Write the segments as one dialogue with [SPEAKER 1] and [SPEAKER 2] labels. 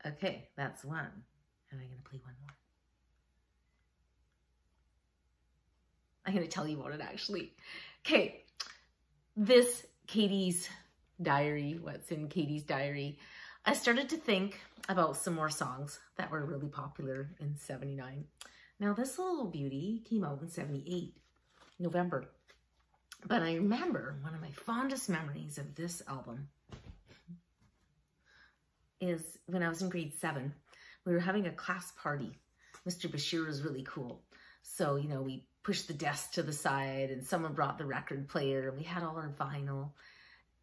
[SPEAKER 1] Okay, that's one. And I'm going to play one more. I'm going to tell you about it actually. Okay, this Katie's diary, what's in Katie's diary, I started to think about some more songs that were really popular in '79. Now this little beauty came out in '78, November. But I remember one of my fondest memories of this album is when I was in grade 7, we were having a class party. Mr. Bashir was really cool. So, you know, we pushed the desk to the side and someone brought the record player. We had all our vinyl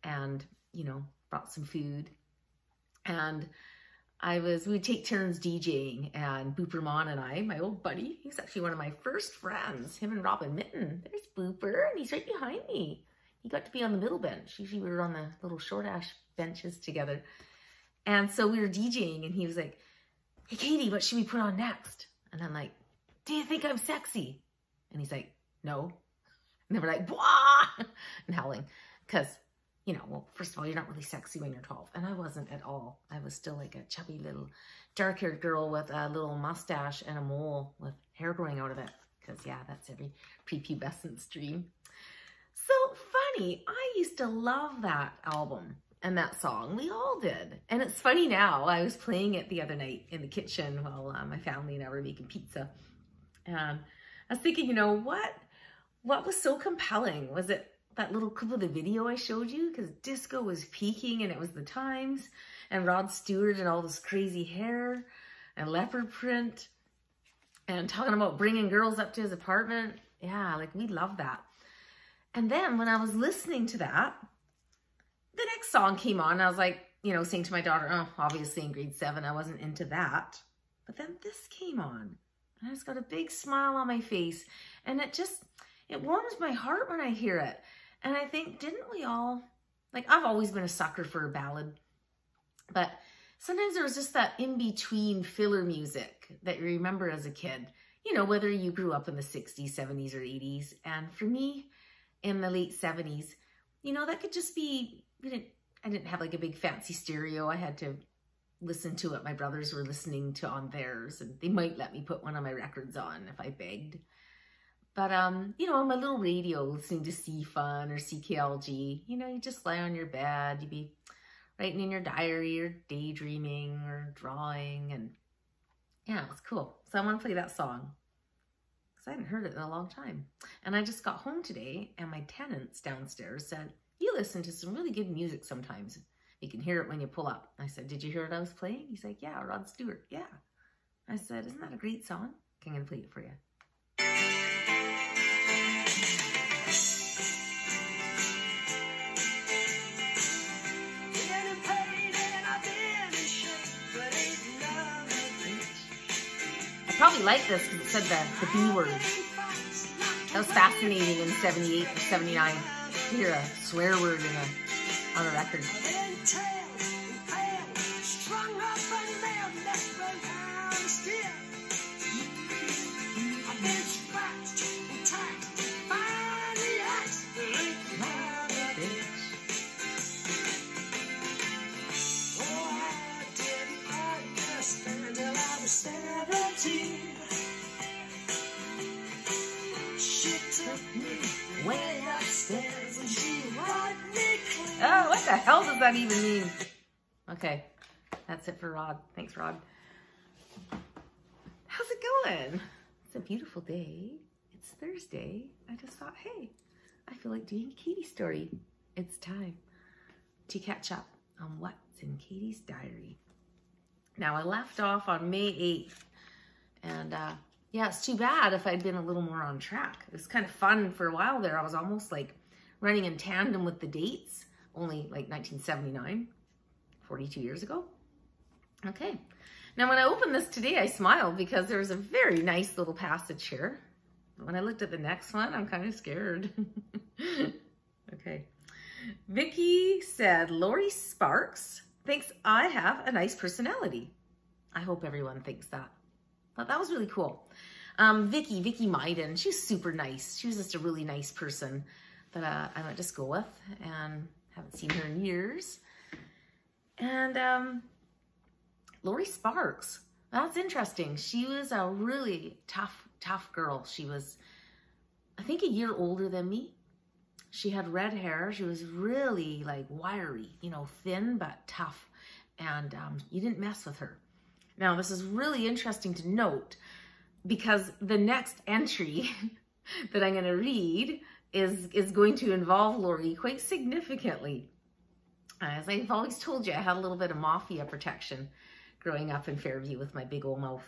[SPEAKER 1] and, you know, brought some food. And we'd take turns DJing, and Booper Mon and I, my old buddy, he's actually one of my first friends, him and Robin Mitten. There's Booper, and he's right behind me. He got to be on the middle bench. Usually we were on the little short ash benches together. And so we were DJing and he was like, hey, Katie, what should we put on next? And I'm like, do you think I'm sexy? And he's like, no. And then we're like, wah, and howling. Because, you know, well, first of all, you're not really sexy when you're 12. And I wasn't at all. I was still like a chubby little dark-haired girl with a little mustache and a mole with hair growing out of it. Because, yeah, that's every prepubescent dream. So funny. I used to love that album. And that song, we all did. And it's funny now, I was playing it the other night in the kitchen while my family and I were making pizza. And I was thinking, you know, what was so compelling? Was it that little clip of the video I showed you? Because disco was peaking and it was the times. And Rod Stewart and all this crazy hair and leopard print. And talking about bringing girls up to his apartment. Yeah, like we loved that. And then when I was listening to that, the next song came on. I was like, you know, saying to my daughter, oh, obviously in grade 7, I wasn't into that. But then this came on. And I just got a big smile on my face. And it warms my heart when I hear it. And I think, didn't we all, like, I've always been a sucker for a ballad. But sometimes there was just that in-between filler music that you remember as a kid. You know, whether you grew up in the 60s, 70s, or 80s. And for me, in the late 70s, you know, that could just be, I didn't have like a big fancy stereo. I had to listen to what my brothers were listening to on theirs, and they might let me put one of my records on if I begged. But, you know, on my little radio, listening to C-Fun or CKLG, you know, you just lie on your bed, you'd be writing in your diary or daydreaming or drawing, and yeah, it was cool. So I want to play that song because I hadn't heard it in a long time. And I just got home today and my tenants downstairs said, you listen to some really good music sometimes. You can hear it when you pull up. I said, did you hear what I was playing? He's like, yeah, Rod Stewart. Yeah. I said, isn't that a great song? Okay, I'm going to play it for you. I probably like this because it said the B word. That was fascinating in 78 or 79. To hear a swear word on a record. Oh, what the hell does that even mean? Okay, that's it for Rod. Thanks, Rod. How's it going? It's a beautiful day. It's Thursday. I just thought, hey, I feel like doing a Katie story. It's time to catch up on what's in Katie's diary. Now, I left off on May 8th, and yeah, it's too bad if I'd been a little more on track. It was kind of fun for a while there. I was almost like running in tandem with the dates, only like 1979, 42 years ago. Okay, now when I opened this today, I smiled because there was a very nice little passage here. when I looked at the next one, I'm kind of scared. Okay. Vicky said, Lori Sparks thinks I have a nice personality. I hope everyone thinks that. Thought that was really cool. Vicky Myden, she's super nice. She was just a really nice person that I went to school with and haven't seen her in years. And Lori Sparks, that's interesting. She was a really tough girl. She was, I think, a year older than me. She had red hair. She was really like wiry, you know, thin but tough. And you didn't mess with her. Now, this is really interesting to note because the next entry that I'm going to read is going to involve Lori quite significantly. As I've always told you, I had a little bit of mafia protection growing up in Fairview with my big old mouth.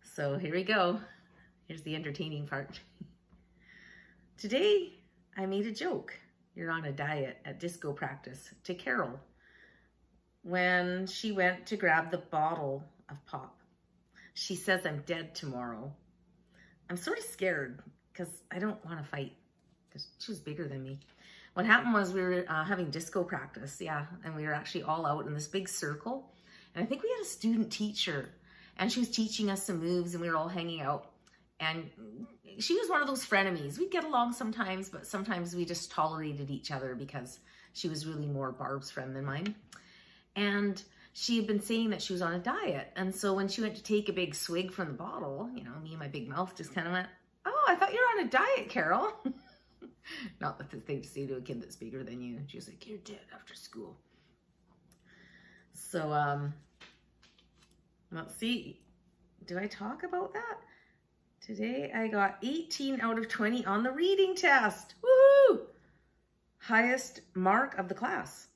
[SPEAKER 1] So here we go. Here's the entertaining part. Today, I made a joke. You're on a diet at disco practice to Carol when she went to grab the bottle of pop. She says I'm dead tomorrow. I'm sort of scared because I don't want to fight because she was bigger than me. What happened was we were having disco practice, yeah, and we were actually all out in this big circle. And I think we had a student teacher and she was teaching us some moves and we were all hanging out. And she was one of those frenemies. We'd get along sometimes, but sometimes we just tolerated each other because she was really more Barb's friend than mine. And she had been saying that she was on a diet. And so when she went to take a big swig from the bottle, you know, me and my big mouth just kind of went, oh, I thought you were on a diet, Carol. Not that the thing to say to a kid that's bigger than you. She was like, you're dead after school. So, let's see. Do I talk about that? Today I got 18 out of 20 on the reading test. Woohoo! Highest mark of the class.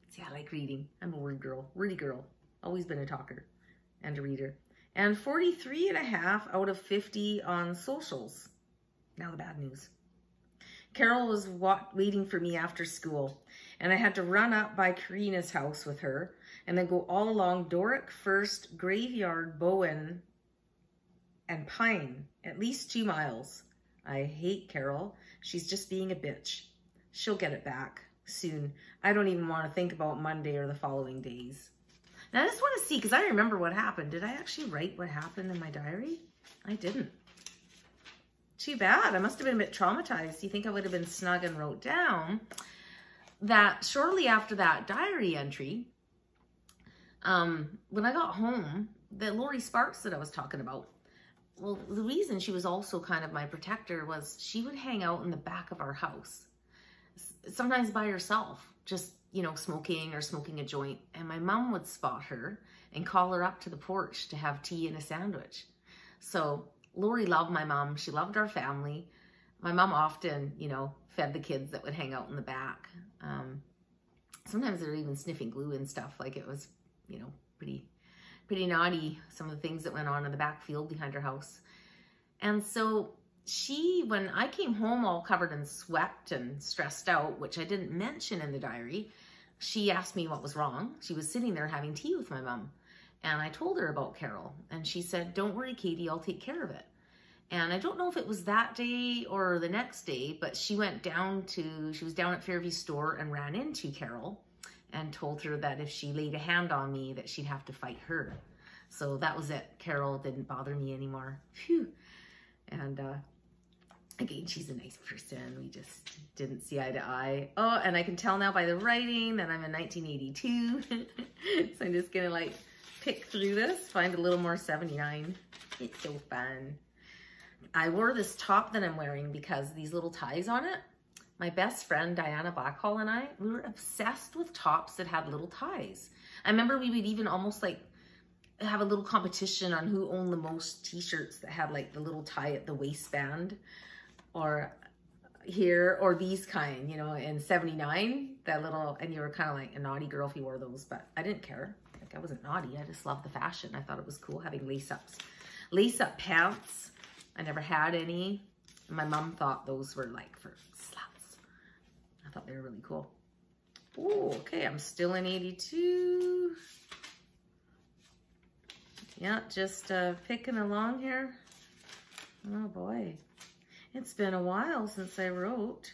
[SPEAKER 1] See, I like reading. I'm a word girl, wordy girl. Always been a talker and a reader. And 43.5 out of 50 on socials. Now the bad news. Carol was waiting for me after school, and I had to run up by Karina's house with her and then go all along Doric First, Graveyard, Bowen, and Pine, at least 2 miles. I hate Carol. She's just being a bitch. She'll get it back soon. I don't even want to think about Monday or the following days. Now I just want to see, because I remember what happened. Did I actually write what happened in my diary? I didn't. Too bad. I must have been a bit traumatized. You think I would have been snug and wrote down that shortly after that diary entry, when I got home, that Lori Sparks that I was talking about, well, the reason she was also kind of my protector was she would hang out in the back of our house, sometimes by herself, just, you know, smoking or smoking a joint. And my mom would spot her and call her up to the porch to have tea and a sandwich. So Lori loved my mom. She loved our family. My mom often, you know, fed the kids that would hang out in the back. Sometimes they were even sniffing glue and stuff. Like it was, you know, pretty naughty, some of the things that went on in the back field behind her house. And so when I came home all covered in sweat and stressed out, which I didn't mention in the diary, she asked me what was wrong. She was sitting there having tea with my mom. And I told her about Carol. And she said, don't worry, Katie, I'll take care of it. And I don't know if it was that day or the next day, but she was down at Fairview store and ran into Carol and told her that if she laid a hand on me, that she'd have to fight her. So that was it. Carol didn't bother me anymore. Phew. And again, she's a nice person. We just didn't see eye to eye. Oh, and I can tell now by the writing that I'm in 1982. So I'm just gonna like pick through this, find a little more 79. It's so fun. I wore this top that I'm wearing because these little ties on it. My best friend, Diana Blackhall, and I, we were obsessed with tops that had little ties. I remember we would even almost like have a little competition on who owned the most t-shirts that had like the little tie at the waistband or here, or these kind, you know, in 79, that little, and you were kind of like a naughty girl if you wore those, but I didn't care. Like I wasn't naughty. I just loved the fashion. I thought it was cool having lace-ups. Lace-up pants. I never had any. My mom thought those were like for sluts. I thought they were really cool. Oh, okay. I'm still in 82. Yeah, just picking along here. Oh boy. It's been a while since I wrote.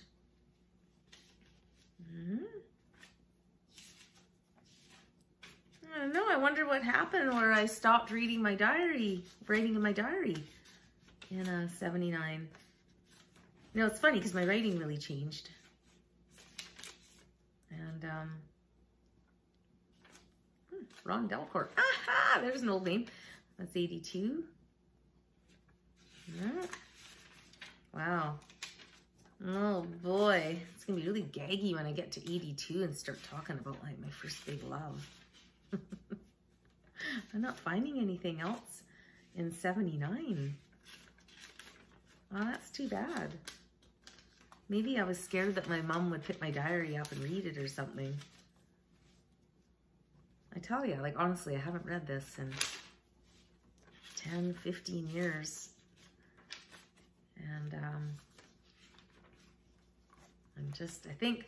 [SPEAKER 1] I don't know. I wonder what happened where I stopped reading my diary, writing in my diary in 79. You know, it's funny because my writing really changed. And, Ron Delcourt. Aha! There's an old name. That's 82. Yeah. Wow. Oh boy. It's going to be really gaggy when I get to 82 and start talking about like my first big love. I'm not finding anything else in 79. Oh, that's too bad. Maybe I was scared that my mom would pick my diary up and read it or something. I tell you, like, honestly, I haven't read this in 10, 15 years. And I think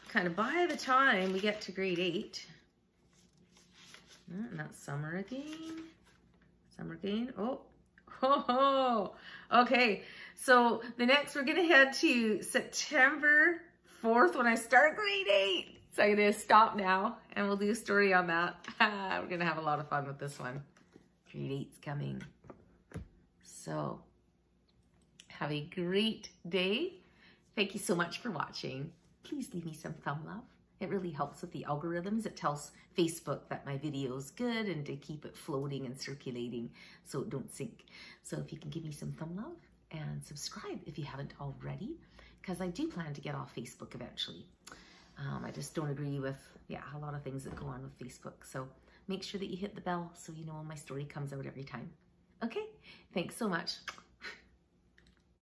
[SPEAKER 1] kind of by the time we get to grade 8, and that's summer again. Summer again. Oh, ho, ho. Okay. So the next, we're going to head to September 4th when I start grade 8. So I'm going to stop now and we'll do a story on that. We're going to have a lot of fun with this one. Grade 8's coming. So have a great day. Thank you so much for watching. Please leave me some thumb love. It really helps with the algorithms. It tells Facebook that my video is good and to keep it floating and circulating so it don't sink. So if you can give me some thumb love and subscribe if you haven't already, because I do plan to get off Facebook eventually. I just don't agree with, a lot of things that go on with Facebook. So make sure that you hit the bell so you know when my story comes out every time. Okay, thanks so much.